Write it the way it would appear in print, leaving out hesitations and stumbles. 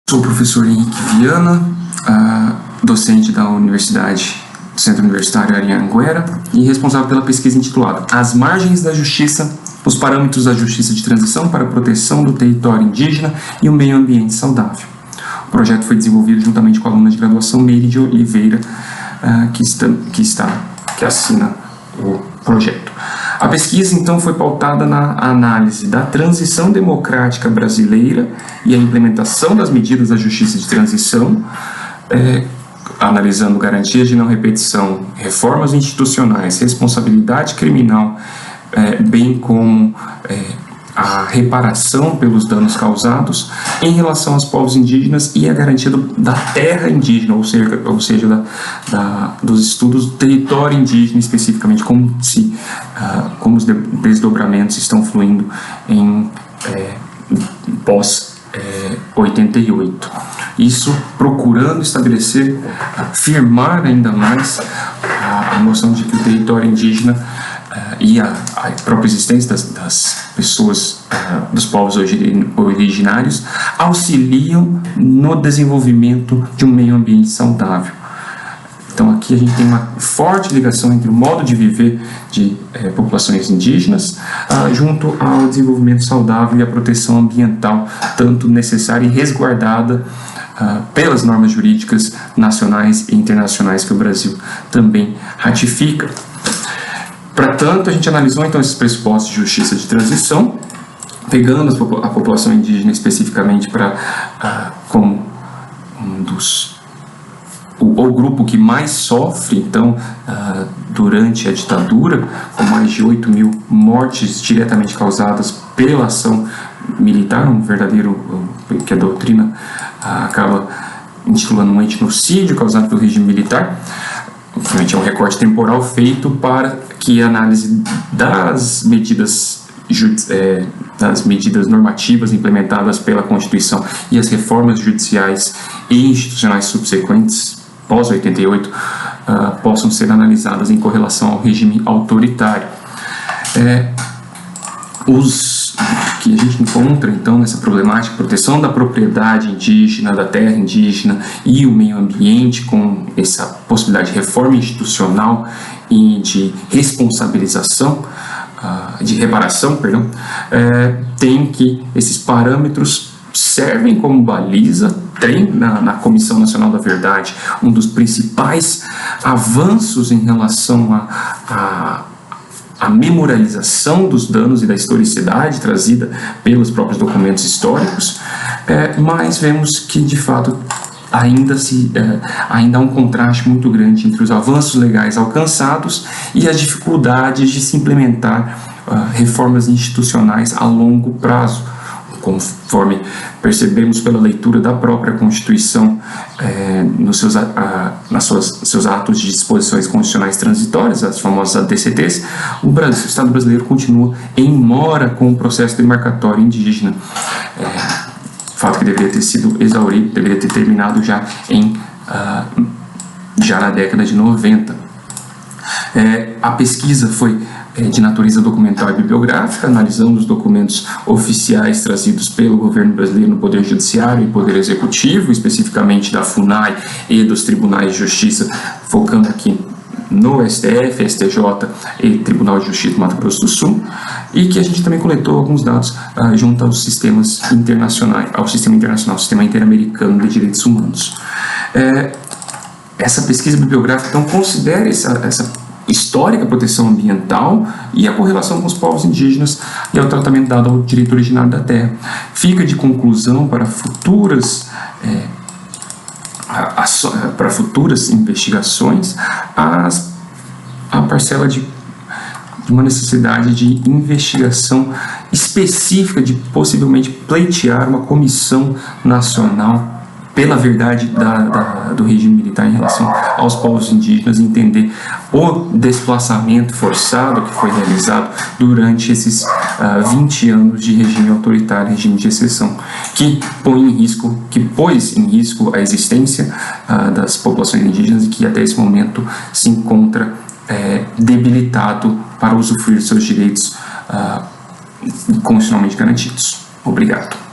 Sou o professor Henrique Viana, docente da Universidade, Centro Universitário Anhanguera, e responsável pela pesquisa intitulada As Margens da Justiça, os Parâmetros da Justiça de Transição para a Proteção do Território Indígena e o Meio Ambiente Saudável. O projeto foi desenvolvido juntamente com a aluna de graduação Meire de Oliveira, que assina o projeto. A pesquisa, então, foi pautada na análise da transição democrática brasileira e a implementação das medidas da justiça de transição, analisando garantias de não repetição, reformas institucionais, responsabilidade criminal, bem como a reparação pelos danos causados em relação aos povos indígenas e a garantia da terra indígena, ou seja, dos estudos do território indígena, especificamente como os desdobramentos estão fluindo em pós-88. Isso procurando estabelecer, firmar ainda mais a noção de que o território indígena e a própria existência das pessoas, dos povos originários, auxiliam no desenvolvimento de um meio ambiente saudável. Então aqui a gente tem uma forte ligação entre o modo de viver de populações indígenas junto ao desenvolvimento saudável e a proteção ambiental, tanto necessária e resguardada pelas normas jurídicas nacionais e internacionais que o Brasil também ratifica. Para tanto, a gente analisou então esses pressupostos de justiça de transição, pegando a população indígena especificamente como o grupo que mais sofre, então, durante a ditadura, com mais de 8 mil mortes diretamente causadas pela ação militar, um verdadeiro, que a doutrina acaba intitulando um etnocídio causado pelo regime militar. Obviamente é um recorte temporal feito para que a análise das medidas normativas implementadas pela Constituição e as reformas judiciais e institucionais subsequentes, pós-88, possam ser analisadas em correlação ao regime autoritário. Os que a gente encontra, então, nessa problemática, proteção da propriedade indígena, da terra indígena e o meio ambiente, com essa possibilidade de reforma institucional e de responsabilização, de reparação, tem que esses parâmetros servem como baliza. Tem na Comissão Nacional da Verdade um dos principais avanços em relação a memorialização dos danos e da historicidade trazida pelos próprios documentos históricos, mas vemos que, de fato, ainda há um contraste muito grande entre os avanços legais alcançados e as dificuldades de se implementar reformas institucionais a longo prazo, conforme percebemos pela leitura da própria Constituição nos seus atos de disposições constitucionais transitórias, as famosas ADCTs. O Estado brasileiro continua em mora com o processo demarcatório indígena, fato que deveria ter sido exaurido, deveria ter terminado já na década de 90. A pesquisa foi de natureza documental e bibliográfica, analisando os documentos oficiais trazidos pelo governo brasileiro no Poder Judiciário e Poder Executivo, especificamente da FUNAI e dos Tribunais de Justiça, focando aqui no STF, STJ e Tribunal de Justiça do Mato Grosso do Sul, e que a gente também coletou alguns dados junto aos sistemas internacionais, ao sistema internacional, ao sistema interamericano de direitos humanos. Essa pesquisa bibliográfica, então, considera essa histórica proteção ambiental e a correlação com os povos indígenas e ao tratamento dado ao direito originário da terra. Fica de conclusão para futuras investigações a parcela de uma necessidade de investigação específica, de possivelmente pleitear uma comissão nacional pela verdade do regime militar em relação aos povos indígenas, entender o desplaçamento forçado que foi realizado durante esses 20 anos de regime autoritário, regime de exceção, que pôs em risco a existência das populações indígenas e que até esse momento se encontra debilitado para usufruir de seus direitos constitucionalmente garantidos. Obrigado.